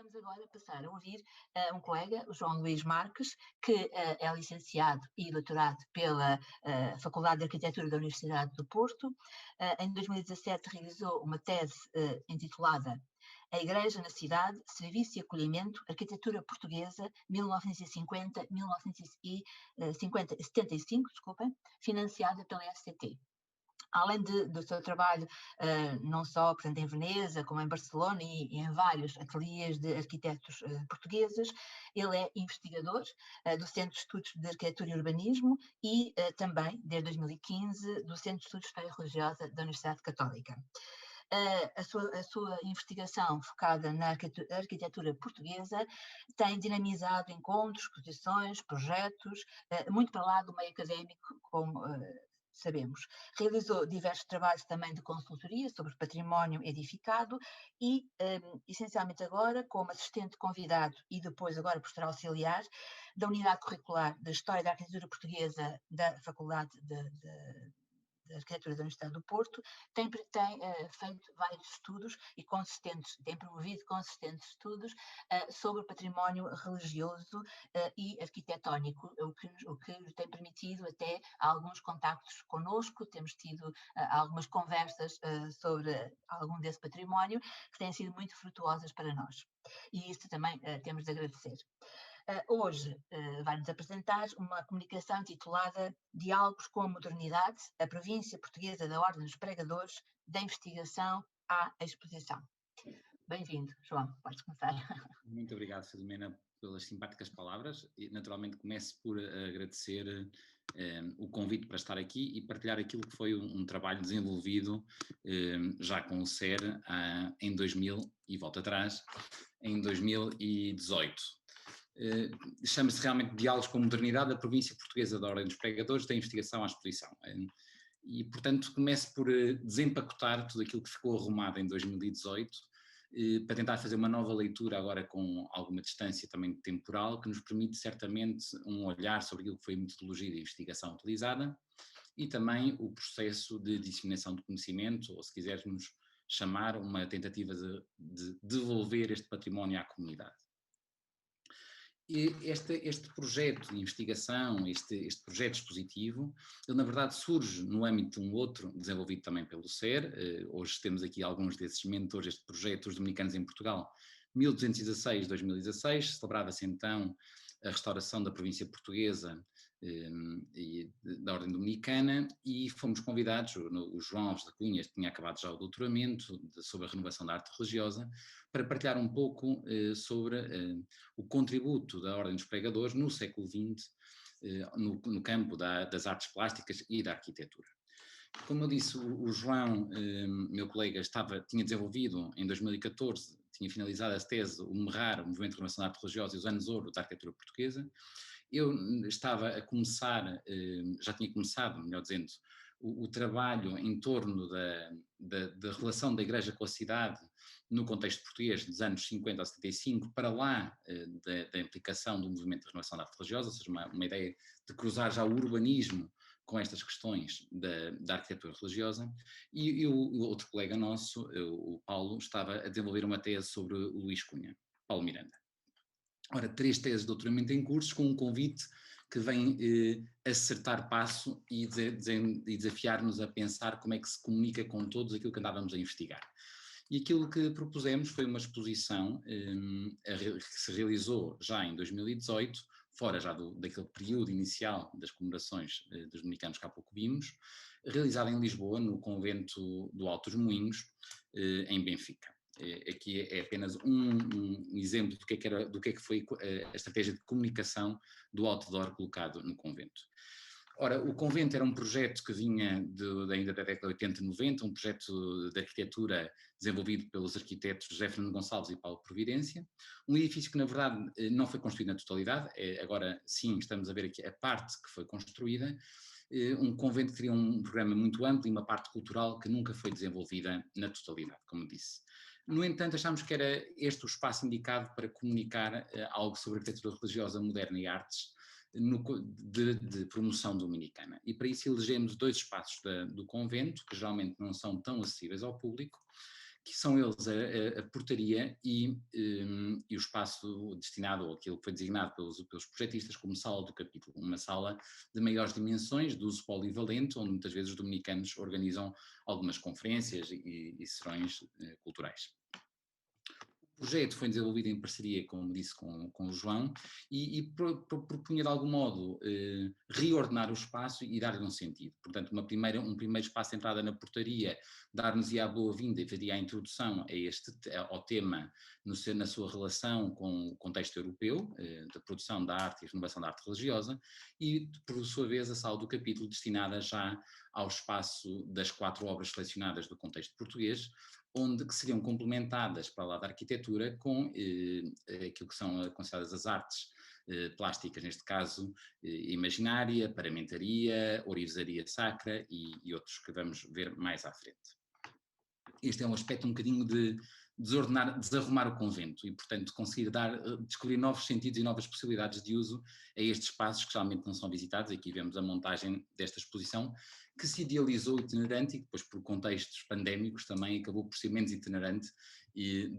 Vamos agora passar a ouvir um colega, o João Luís Marques, que é licenciado e doutorado pela Faculdade de Arquitetura da Universidade do Porto. Em 2017 realizou uma tese intitulada A Igreja na Cidade, Serviço e Acolhimento, Arquitetura Portuguesa, 1950-75, financiada pela FCT. Além do seu trabalho, não só portanto, em Veneza, como em Barcelona e em vários ateliês de arquitetos portugueses, ele é investigador do Centro de Estudos de Arquitetura e Urbanismo e também, desde 2015, do Centro de Estudos de História Religiosa da Universidade Católica. A sua investigação focada na arquitetura portuguesa tem dinamizado encontros, exposições, projetos, muito para lá do meio académico, como sabemos. Realizou diversos trabalhos também de consultoria sobre património edificado e, essencialmente agora, como assistente convidado e depois agora professor auxiliar da Unidade Curricular de História da Arquitetura Portuguesa da Faculdade de Arquitetura da Universidade do Porto, tem feito vários estudos e tem promovido consistentes estudos sobre património religioso e arquitetónico, o que nos tem permitido até alguns contactos connosco, temos tido algumas conversas sobre algum desse património que têm sido muito frutuosas para nós. E isso também temos de agradecer. Hoje vai-nos apresentar uma comunicação intitulada Diálogos com a Modernidade, a província portuguesa da Ordem dos Pregadores, da investigação à exposição. Bem-vindo, João, podes começar. Muito obrigado, Filomena, pelas simpáticas palavras. E, naturalmente, começo por agradecer o convite para estar aqui e partilhar aquilo que foi um trabalho desenvolvido já com o SER em 2000, e volto atrás, em 2018. Chama-se realmente Diálogos com a Modernidade, a província portuguesa da Ordem dos Pregadores, da investigação à exposição. E, portanto, começo por desempacotar tudo aquilo que ficou arrumado em 2018, para tentar fazer uma nova leitura agora com alguma distância também temporal, que nos permite certamente um olhar sobre aquilo que foi a metodologia de investigação utilizada e também o processo de disseminação de conhecimento, ou se quisermos chamar, uma tentativa de devolver este património à comunidade. Este projeto de investigação, este projeto expositivo, ele na verdade surge no âmbito de um outro desenvolvido também pelo SER. Hoje temos aqui alguns desses mentores deste projeto, os dominicanos em Portugal, 1216-2016, celebrava-se então a restauração da província portuguesa e da Ordem Dominicana, e fomos convidados, o João Alves da Cunha tinha acabado já o doutoramento sobre a renovação da arte religiosa, para partilhar um pouco sobre o contributo da Ordem dos Pregadores no século XX no campo das artes plásticas e da arquitetura. Como eu disse, o João, meu colega, tinha desenvolvido em 2014, tinha finalizado a tese, o MERAR, o Movimento de Renovação da Arte Religiosa e os Anos Ouro da Arquitetura Portuguesa. Eu estava a começar, já tinha começado, melhor dizendo, o trabalho em torno da relação da Igreja com a cidade no contexto português dos anos 50 a 75, para lá da implicação do movimento de renovação da arte religiosa, ou seja, uma ideia de cruzar já o urbanismo com estas questões da arquitetura religiosa, e o outro colega nosso, o Paulo, estava a desenvolver uma tese sobre o Luís Cunha, Paulo Miranda. Ora, 3 teses de doutoramento em cursos, com um convite que vem acertar passo e desafiar-nos a pensar como é que se comunica com todos aquilo que andávamos a investigar. E aquilo que propusemos foi uma exposição que se realizou já em 2018, fora já daquele período inicial das comemorações dos dominicanos que há pouco vimos, realizada em Lisboa, no convento do Alto dos Moinhos, em Benfica. Aqui é apenas um exemplo do que foi a estratégia de comunicação do outdoor colocado no convento. Ora, o convento era um projeto que vinha ainda da década de 80 e 90, um projeto de arquitetura desenvolvido pelos arquitetos José Fernando Gonçalves e Paulo Providência, um edifício que na verdade não foi construído na totalidade, agora sim estamos a ver aqui a parte que foi construída, um convento que teria um programa muito amplo e uma parte cultural que nunca foi desenvolvida na totalidade, como disse. No entanto, achámos que era este o espaço indicado para comunicar algo sobre arquitetura religiosa moderna e artes, de promoção dominicana. E para isso elegemos 2 espaços do convento, que geralmente não são tão acessíveis ao público, que são eles a portaria e o espaço destinado, ou aquilo que foi designado pelos projetistas como sala do capítulo, uma sala de maiores dimensões, de uso polivalente, onde muitas vezes os dominicanos organizam algumas conferências e serões culturais. O projeto foi desenvolvido em parceria, como disse, com o João e propunha de algum modo reordenar o espaço e dar-lhe um sentido. Portanto, um primeiro espaço de entrada na portaria, dar-nos-ia a boa-vinda e faria a introdução ao tema na sua relação com o contexto europeu, da produção da arte e renovação da arte religiosa, e, por sua vez, a sala do capítulo destinada já ao espaço das 4 obras selecionadas do contexto português, que seriam complementadas para lá da arquitetura com aquilo que são consideradas as artes plásticas, neste caso imaginária, paramentaria, orivesaria sacra e outros que vamos ver mais à frente. Este é um aspecto um bocadinho de desarrumar o convento e, portanto, conseguir descobrir novos sentidos e novas possibilidades de uso a estes espaços que geralmente não são visitados. Aqui vemos a montagem desta exposição, que se idealizou itinerante e depois, por contextos pandémicos, também acabou por ser menos itinerante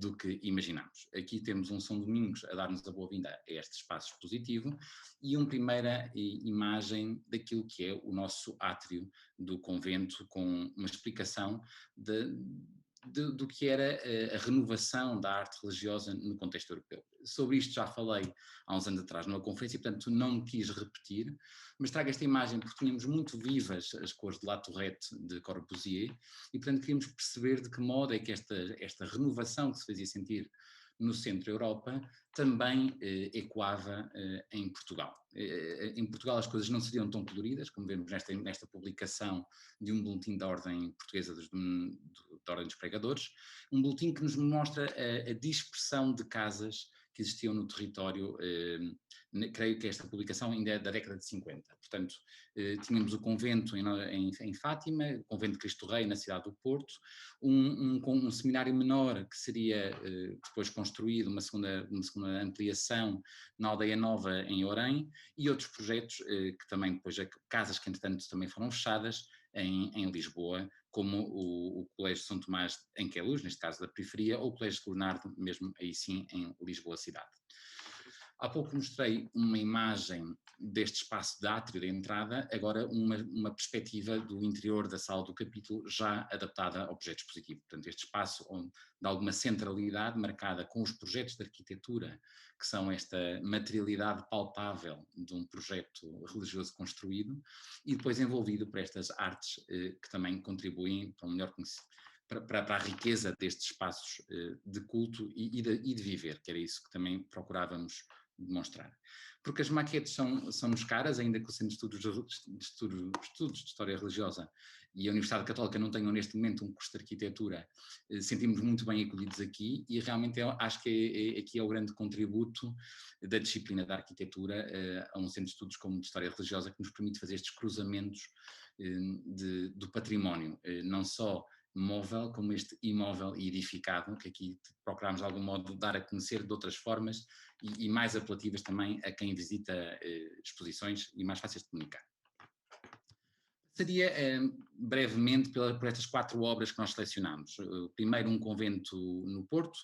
do que imaginámos. Aqui temos um São Domingos a dar-nos a boa-vinda a este espaço expositivo e uma primeira imagem daquilo que é o nosso átrio do convento, com uma explicação do que era a renovação da arte religiosa no contexto europeu. Sobre isto já falei há uns anos atrás numa conferência, e portanto não me quis repetir, mas trago esta imagem porque tínhamos muito vivas as cores de La Tourette de Corbusier e portanto queríamos perceber de que modo é que esta renovação que se fazia sentir no centro-Europa também ecoava em Portugal. Em Portugal as coisas não seriam tão coloridas, como vemos nesta publicação de um boletim da Ordem Portuguesa da Ordem dos Pregadores, um boletim que nos mostra a dispersão de casas que existiam no território, creio que esta publicação ainda é da década de 50. Portanto, tínhamos o convento em Fátima, o convento de Cristo Rei na cidade do Porto, um seminário menor que seria depois construído, uma segunda ampliação na Aldeia Nova em Orém, e outros projetos que também depois, casas que entretanto também foram fechadas em Lisboa, como o Colégio São Tomás em Queluz, neste caso da periferia, ou o Colégio de Leonardo, mesmo aí sim em Lisboa cidade. Há pouco mostrei uma imagem deste espaço de átrio de entrada, agora uma perspectiva do interior da sala do capítulo já adaptada ao projeto expositivo. Portanto, este espaço de alguma centralidade marcada com os projetos de arquitetura, que são esta materialidade palpável de um projeto religioso construído, e depois envolvido por estas artes que também contribuem para um melhor conhecimento, para a riqueza destes espaços de culto e de viver, que era isso que também procurávamos demonstrar. Porque as maquetes são-nos caras, ainda que o Centro de Estudos de História Religiosa e a Universidade Católica não tenham neste momento um curso de arquitetura, sentimos muito bem acolhidos aqui e realmente acho que aqui é o grande contributo da disciplina da arquitetura a um Centro de Estudos como de História Religiosa, que nos permite fazer estes cruzamentos do património, não só móvel como este imóvel e edificado, que aqui procurámos de algum modo dar a conhecer de outras formas e mais apelativas também a quem visita exposições e mais fáceis de comunicar. Passaria brevemente por estas 4 obras que nós selecionámos. Primeiro, um convento no Porto.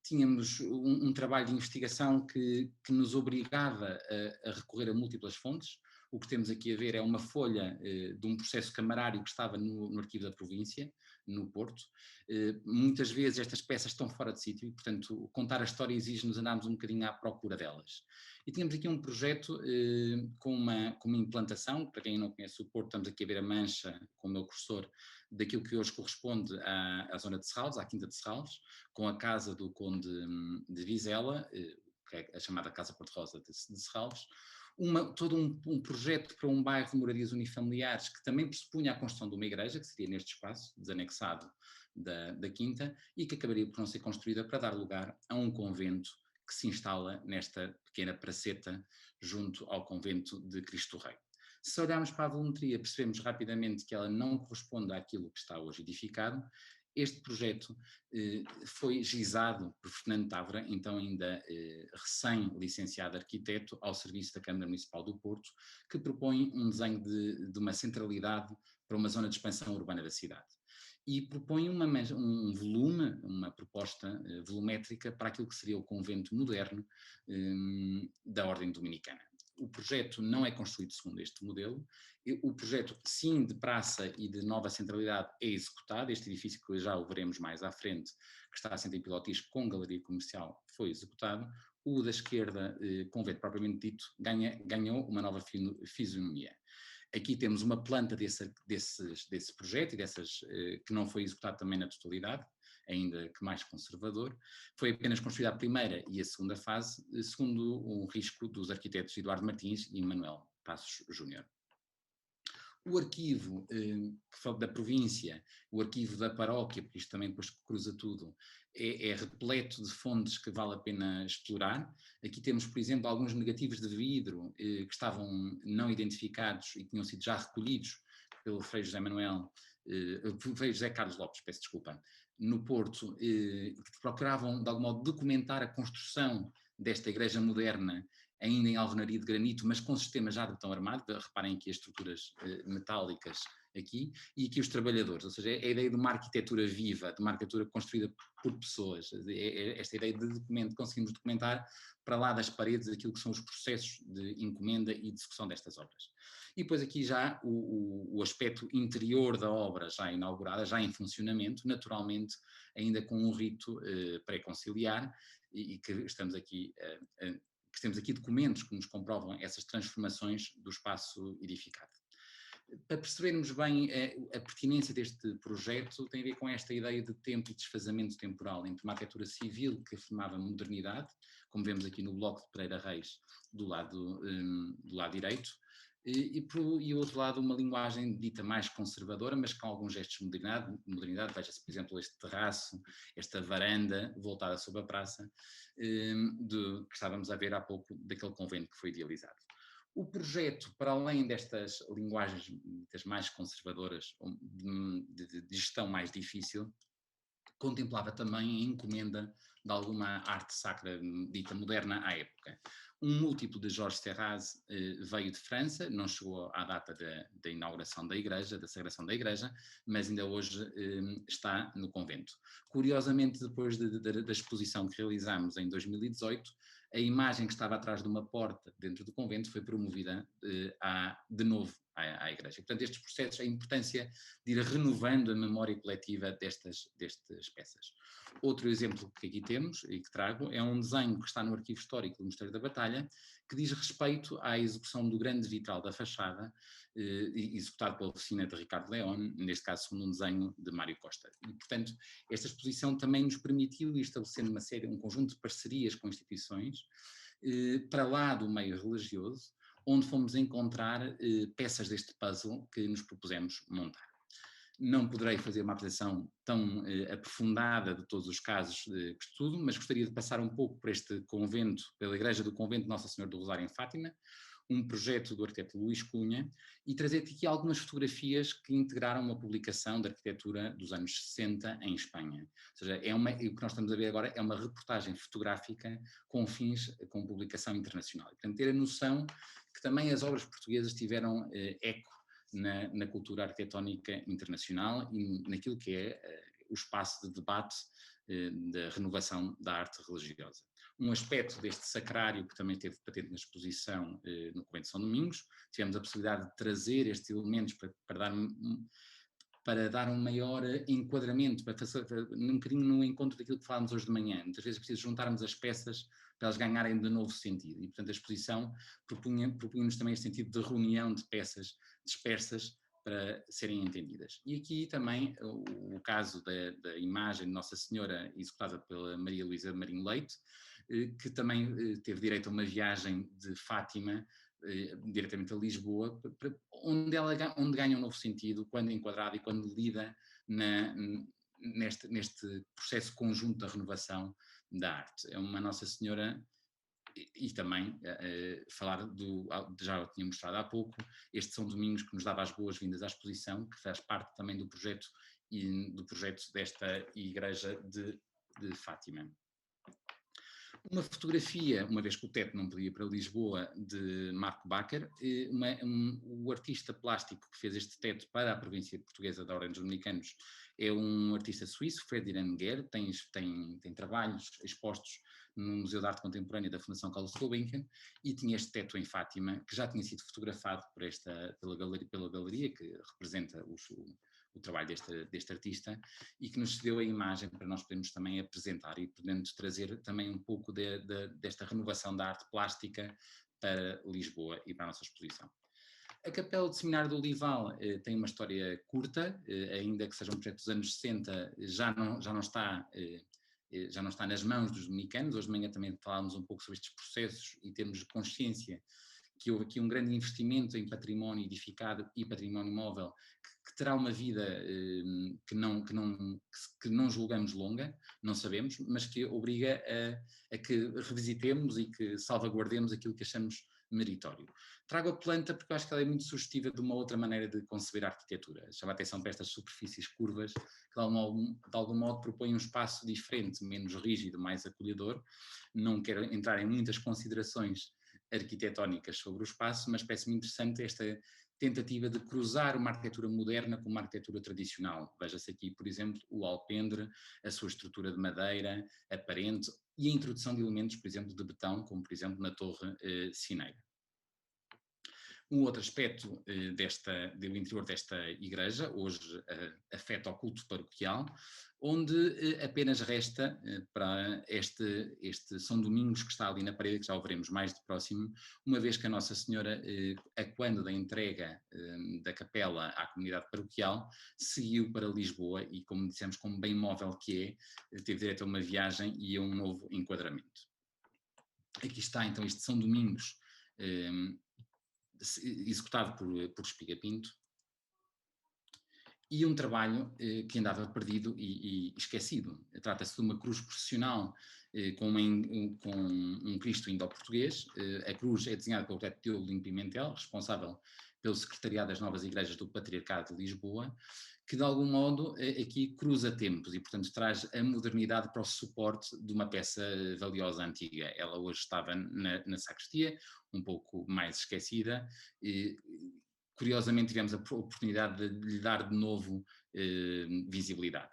Tínhamos um trabalho de investigação que nos obrigava a recorrer a múltiplas fontes. O que temos aqui a ver é uma folha de um processo camarário que estava no Arquivo da Província, no Porto. Muitas vezes estas peças estão fora de sítio e, portanto, contar a história exige-nos andarmos um bocadinho à procura delas. E tínhamos aqui um projeto com uma implantação, para quem não conhece o Porto, estamos aqui a ver a mancha com o meu cursor, daquilo que hoje corresponde à zona de Serralves, à Quinta de Serralves, com a casa do Conde de Vizela, que é a chamada Casa Porto Rosa de Serralves, todo um projeto para um bairro de moradias unifamiliares que também pressupunha a construção de uma igreja, que seria neste espaço, desanexado da Quinta, e que acabaria por não ser construída para dar lugar a um convento que se instala nesta pequena praceta junto ao convento de Cristo Rei. Se olharmos para a volumetria, percebemos rapidamente que ela não corresponde àquilo que está hoje edificado. Este projeto foi gizado por Fernando Távora, então ainda recém-licenciado arquiteto, ao serviço da Câmara Municipal do Porto, que propõe um desenho de uma centralidade para uma zona de expansão urbana da cidade. e propõe um volume, uma proposta volumétrica para aquilo que seria o convento moderno da Ordem Dominicana. O projeto não é construído segundo este modelo, o projeto, sim, de praça e de nova centralidade é executado, este edifício que já o veremos mais à frente, que está assente em Pilotis com galeria comercial, foi executado. O da esquerda, convento propriamente dito, ganhou uma nova fisionomia. Aqui temos uma planta desse projeto e que não foi executado também na totalidade, ainda que mais conservador. Foi apenas construída a primeira e a segunda fase, segundo o risco dos arquitetos Eduardo Martins e Manuel Passos Júnior. O arquivo da província, o arquivo da paróquia, porque isto também depois cruza tudo, é repleto de fontes que vale a pena explorar. Aqui temos, por exemplo, alguns negativos de vidro que estavam não identificados e tinham sido já recolhidos pelo Frei José Frei José Carlos Lopes, peço desculpa, no Porto, que procuravam de algum modo documentar a construção desta igreja moderna, ainda em alvenaria de granito, mas com sistemas já de betão armado. Reparem aqui as estruturas metálicas aqui, e aqui os trabalhadores, ou seja, é a ideia de uma arquitetura viva, de uma arquitetura construída por pessoas, esta ideia de documento, conseguimos documentar para lá das paredes aquilo que são os processos de encomenda e de execução destas obras. E depois aqui já o aspecto interior da obra já inaugurada, já em funcionamento, naturalmente ainda com um rito pré-conciliar, e que estamos aqui que temos aqui documentos que nos comprovam essas transformações do espaço edificado. Para percebermos bem a pertinência deste projeto, tem a ver com esta ideia de tempo e desfazamento temporal entre uma arquitetura civil que afirmava modernidade, como vemos aqui no bloco de Pereira Reis, do lado direito, e o outro lado uma linguagem dita mais conservadora, mas com alguns gestos de modernidade. Veja-se, por exemplo, este terraço, esta varanda voltada sobre a praça, que estávamos a ver há pouco, daquele convento que foi idealizado. O projeto, para além destas linguagens mais conservadoras, de gestão mais difícil, contemplava também a encomenda de alguma arte sacra dita moderna à época. Um múltiplo de Georges Serraz veio de França, não chegou à data da inauguração da igreja, da sagração da igreja, mas ainda hoje está no convento. Curiosamente, depois da exposição que realizámos em 2018, a imagem que estava atrás de uma porta dentro do convento foi promovida de novo à igreja. Portanto, estes processos, a importância de ir renovando a memória coletiva destas peças. Outro exemplo que aqui temos e que trago é um desenho que está no arquivo histórico do Mosteiro da Batalha, que diz respeito à execução do grande vitral da fachada, executado pela oficina de Ricardo León, neste caso segundo um desenho de Mário Costa. E, portanto, esta exposição também nos permitiu ir estabelecendo um conjunto de parcerias com instituições, para lá do meio religioso, onde fomos encontrar peças deste puzzle que nos propusemos montar. Não poderei fazer uma apresentação tão aprofundada de todos os casos que estudo, mas gostaria de passar um pouco por este convento, pela igreja do convento de Nossa Senhora do Rosário em Fátima, um projeto do arquiteto Luís Cunha, e trazer-te aqui algumas fotografias que integraram uma publicação de arquitetura dos anos 60 em Espanha. Ou seja, o que nós estamos a ver agora é uma reportagem fotográfica com fins com publicação internacional. E, portanto, ter a noção que também as obras portuguesas tiveram eco na cultura arquitetónica internacional e naquilo que é o espaço de debate da renovação da arte religiosa. Um aspecto deste sacrário que também esteve patente na exposição no Convento de São Domingos, tivemos a possibilidade de trazer estes elementos para dar um maior enquadramento, para fazer um bocadinho no encontro daquilo que falámos hoje de manhã. Muitas vezes é preciso juntarmos as peças para elas ganharem de novo sentido. E, portanto, a exposição propunha-nos também este sentido de reunião de peças dispersas para serem entendidas. E aqui também o caso da imagem de Nossa Senhora executada pela Maria Luísa Marinho Leite, que também teve direito a uma viagem de Fátima diretamente a Lisboa, onde ganha um novo sentido quando enquadrada e quando lida neste processo conjunto da renovação da arte. É uma Nossa Senhora, e também falar já o tinha mostrado há pouco, este São Domingos que nos dava as boas-vindas à exposição, que faz parte também do projeto desta igreja de Fátima. Uma fotografia, uma vez que o teto não podia ir para Lisboa, de Marco Bacher, o artista plástico que fez este teto para a província portuguesa da Ordem dos Dominicanos é um artista suíço, Ferdinand Guer, tem trabalhos expostos no Museu de Arte Contemporânea da Fundação Carlos Gulbenkian, e tinha este teto em Fátima, que já tinha sido fotografado pela galeria que representa o trabalho deste artista, e que nos cedeu a imagem para nós podermos também apresentar e podemos trazer também um pouco desta renovação da arte plástica para Lisboa e para a nossa exposição. A Capela do Seminário do Olival tem uma história curta, ainda que seja um projeto dos anos 60, já não está nas mãos dos dominicanos. Hoje de manhã também falámos um pouco sobre estes processos e temos consciência que houve aqui um grande investimento em património edificado e património móvel que terá uma vida que não julgamos longa, não sabemos, mas que obriga a que revisitemos e que salvaguardemos aquilo que achamos meritório. Trago a planta porque eu acho que ela é muito sugestiva de uma outra maneira de conceber a arquitetura. Chama a atenção para estas superfícies curvas que de algum modo propõem um espaço diferente, menos rígido, mais acolhedor. Não quero entrar em muitas considerações arquitetónicas sobre o espaço, mas parece-me interessante esta tentativa de cruzar uma arquitetura moderna com uma arquitetura tradicional. Veja-se aqui, por exemplo, o alpendre, a sua estrutura de madeira aparente e a introdução de elementos, por exemplo, de betão, como por exemplo na Torre Cineira. Um outro aspecto do interior desta igreja, hoje afeta ao culto paroquial, onde apenas resta para este São Domingos que está ali na parede, que já o veremos mais de próximo, uma vez que a Nossa Senhora, a quando da entrega da capela à comunidade paroquial, seguiu para Lisboa e, como dissemos, como bem móvel que teve direito a uma viagem e a um novo enquadramento. Aqui está então este São Domingos, executado por Espiga Pinto, e um trabalho que andava perdido e esquecido. Trata-se de uma cruz processional com um Cristo indo-português. A cruz é desenhada pelo arquiteto Teodolinho Pimentel, responsável pelo secretariado das novas igrejas do Patriarcado de Lisboa, que de algum modo aqui cruza tempos e, portanto, traz a modernidade para o suporte de uma peça valiosa antiga. Ela hoje estava na sacristia, um pouco mais esquecida. Curiosamente tivemos a oportunidade de lhe dar de novo visibilidade.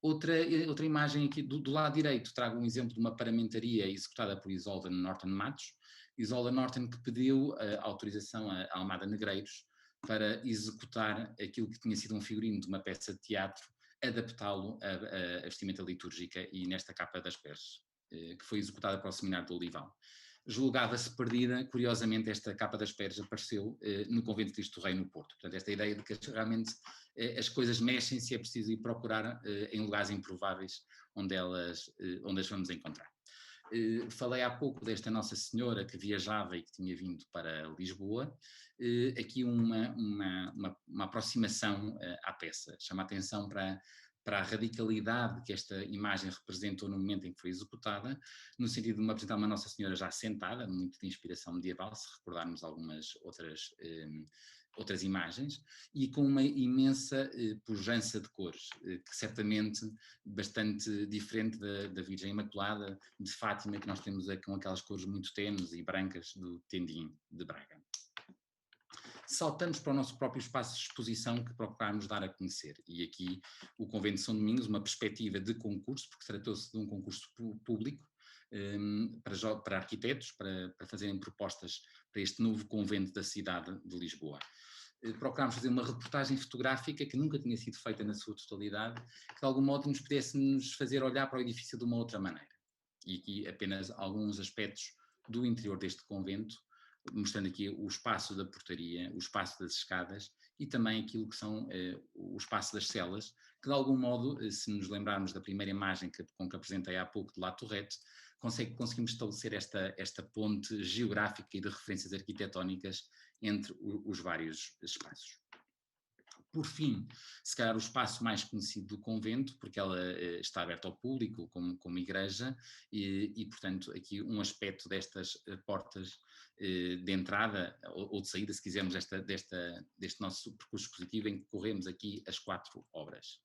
Outra imagem aqui do lado direito, trago um exemplo de uma paramentaria executada por Isolda Norton Matos. Isolda Norton, que pediu autorização a Almada Negreiros para executar aquilo que tinha sido um figurino de uma peça de teatro, adaptá-lo à vestimenta litúrgica e nesta capa das Pés, que foi executada para o Seminário do Olival. Julgava-se perdida, curiosamente esta capa das Pés apareceu no Convento de Cristo Rei no Porto. Portanto, esta ideia de que realmente as coisas mexem-se e é preciso ir procurar em lugares improváveis onde as vamos encontrar. Falei há pouco desta Nossa Senhora que viajava e que tinha vindo para Lisboa. Aqui uma aproximação à peça. Chama a atenção para a radicalidade que esta imagem representou no momento em que foi executada, no sentido de apresentar uma Nossa Senhora já sentada, muito de inspiração medieval, se recordarmos algumas outras imagens, e com uma imensa pujança de cores, que certamente bastante diferente da Virgem Imaculada de Fátima, que nós temos com aquelas cores muito tenues e brancas do Tendim de Braga. Saltamos para o nosso próprio espaço de exposição que procurámos dar a conhecer, e aqui o Convento de São Domingos, uma perspectiva de concurso, porque tratou-se de um concurso público para arquitetos, para fazerem propostas para este novo convento da cidade de Lisboa. Procurámos fazer uma reportagem fotográfica que nunca tinha sido feita na sua totalidade, que de algum modo nos pudesse fazer olhar para o edifício de uma outra maneira. E aqui apenas alguns aspectos do interior deste convento, mostrando aqui o espaço da portaria, o espaço das escadas e também aquilo que são o espaço das celas, que de algum modo, se nos lembrarmos da primeira imagem que apresentei há pouco de La Tourette, conseguimos estabelecer esta ponte geográfica e de referências arquitetónicas entre os vários espaços. Por fim, se calhar o espaço mais conhecido do convento, porque ela está aberta ao público como igreja e, portanto, aqui um aspecto destas portas de entrada ou de saída, se quisermos, deste nosso percurso expositivo em que corremos aqui as 4 obras.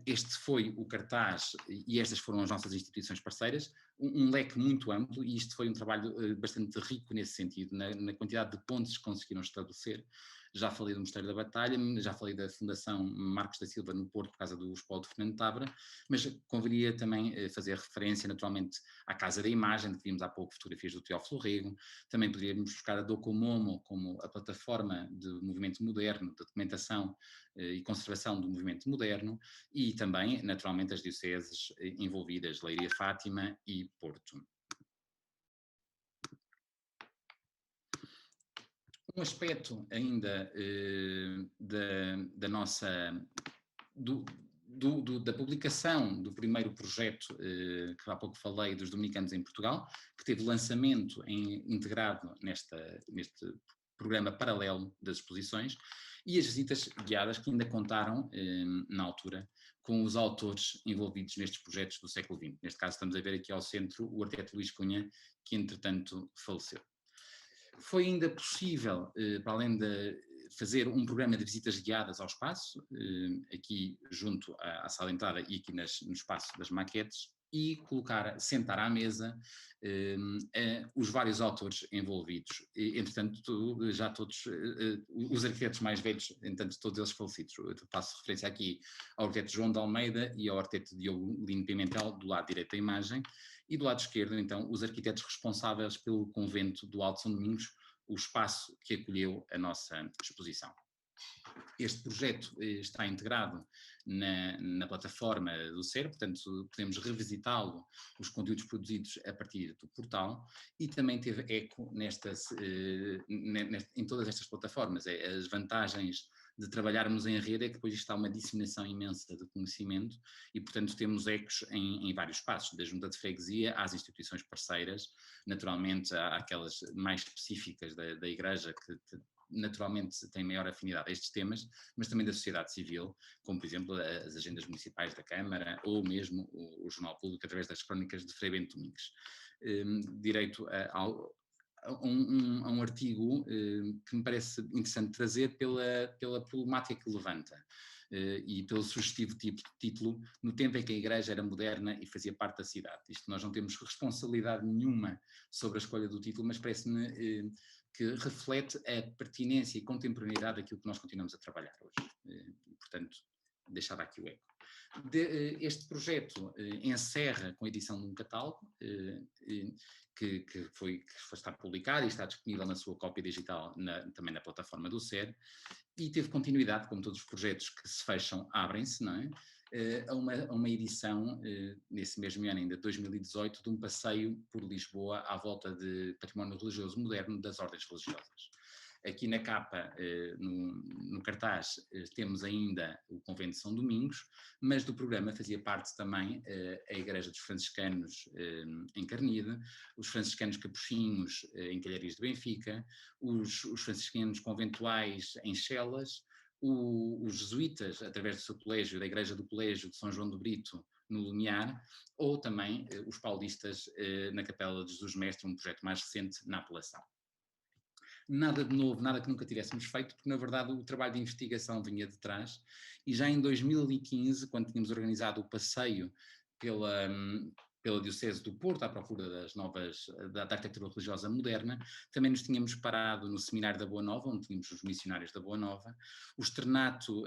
Este foi o cartaz e estas foram as nossas instituições parceiras. um leque muito amplo, e isto foi um trabalho bastante rico nesse sentido, na quantidade de pontes que conseguiram estabelecer. Já falei do Mosteiro da Batalha, já falei da Fundação Marcos da Silva no Porto por causa do Espólio de Fernando Távora, mas conviria também fazer referência naturalmente à Casa da Imagem, que vimos há pouco fotografias do Teófilo Rego. Também poderíamos buscar a Docomomo como a plataforma de movimento moderno, de documentação e conservação do movimento moderno, e também naturalmente as dioceses envolvidas, Leiria, Fátima e Porto. Um aspecto ainda da nossa, da publicação do primeiro projeto que há pouco falei, dos Dominicanos em Portugal, que teve lançamento integrado neste programa paralelo das exposições, e as visitas guiadas que ainda contaram, na altura, com os autores envolvidos nestes projetos do século XX. Neste caso estamos a ver aqui ao centro o arquiteto Luís Cunha, que entretanto faleceu. Foi ainda possível, para além de fazer um programa de visitas guiadas ao espaço, aqui junto à sala de entrada e aqui no espaço das maquetes, e sentar à mesa os vários autores envolvidos. Entretanto, já todos, os arquitetos mais velhos, entretanto, todos eles falecidos. Eu faço referência aqui ao arquiteto João de Almeida e ao arquiteto Diogo Lino Pimentel, do lado direito da imagem, e do lado esquerdo, então, os arquitetos responsáveis pelo convento do Alto São Domingos, o espaço que acolheu a nossa exposição. Este projeto está integrado na plataforma do SER, portanto podemos revisitá-lo, os conteúdos produzidos a partir do portal, e também teve eco em todas estas plataformas. As vantagens de trabalharmos em rede é que depois está uma disseminação imensa de conhecimento e, portanto, temos ecos em vários espaços, da junta de freguesia às instituições parceiras, naturalmente há aquelas mais específicas da Igreja que naturalmente têm maior afinidade a estes temas, mas também da sociedade civil, como por exemplo as agendas municipais da Câmara ou mesmo o Jornal Público através das crónicas de Frei Bento Domingos. Direito a um artigo que me parece interessante trazer pela problemática que levanta e pelo sugestivo título, no tempo em que a Igreja era moderna e fazia parte da cidade. Isto nós não temos responsabilidade nenhuma sobre a escolha do título, mas parece-me que reflete a pertinência e contemporaneidade daquilo que nós continuamos a trabalhar hoje. E, portanto, deixava aqui o eco. Este projeto encerra com a edição de um catálogo que está publicado e está disponível na sua cópia digital também na plataforma do SER, e teve continuidade, como todos os projetos que se fecham, abrem-se, não é? A uma edição, nesse mesmo ano, ainda 2018, de um passeio por Lisboa à volta de património religioso moderno das ordens religiosas. Aqui na capa, no cartaz, temos ainda o Convento de São Domingos, mas do programa fazia parte também a Igreja dos Franciscanos em Carnide, os franciscanos capuchinhos em Calharias de Benfica, os franciscanos conventuais em Chelas, os jesuítas, através do seu colégio, da Igreja do Colégio de São João do Brito, no Lumiar, ou também os paulistas na Capela de Jesus Mestre, um projeto mais recente na apelação. Nada de novo, nada que nunca tivéssemos feito, porque na verdade o trabalho de investigação vinha de trás, e já em 2015, quando tínhamos organizado o passeio pela Diocese do Porto, à procura da arquitetura religiosa moderna, também nos tínhamos parado no Seminário da Boa Nova, onde tínhamos os missionários da Boa Nova, o Externato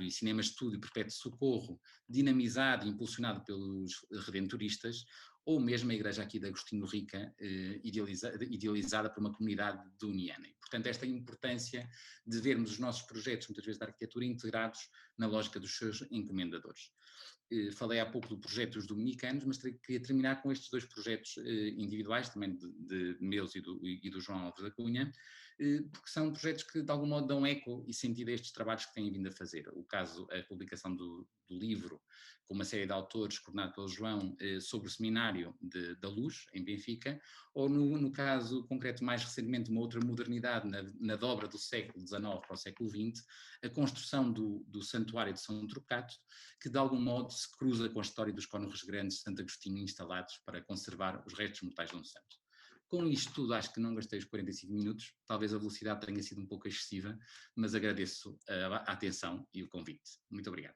e Cinema Estúdio Perpétuo Socorro, dinamizado e impulsionado pelos redentoristas, ou mesmo a igreja aqui de Agostinho Rica, idealizada por uma comunidade de Uniana. E, portanto, esta importância de vermos os nossos projetos, muitas vezes da arquitetura, integrados na lógica dos seus encomendadores. Falei há pouco do projeto dos Dominicanos, mas queria terminar com estes dois projetos individuais, também de meus e do João Alves da Cunha, porque são projetos que de algum modo dão eco e sentido a estes trabalhos que têm vindo a fazer. O caso, a publicação do livro, com uma série de autores, coordenado pelo João, sobre o Seminário da Luz, em Benfica, ou no caso concreto, mais recentemente, uma outra modernidade na dobra do século XIX para o século XX, a construção do Santuário de São Trocato, que de algum modo se cruza com a história dos cônegos grandes de Santo Agostinho instalados para conservar os restos mortais de um santo. Com isto tudo, acho que não gastei os 45 minutos, talvez a velocidade tenha sido um pouco excessiva, mas agradeço a atenção e o convite. Muito obrigado.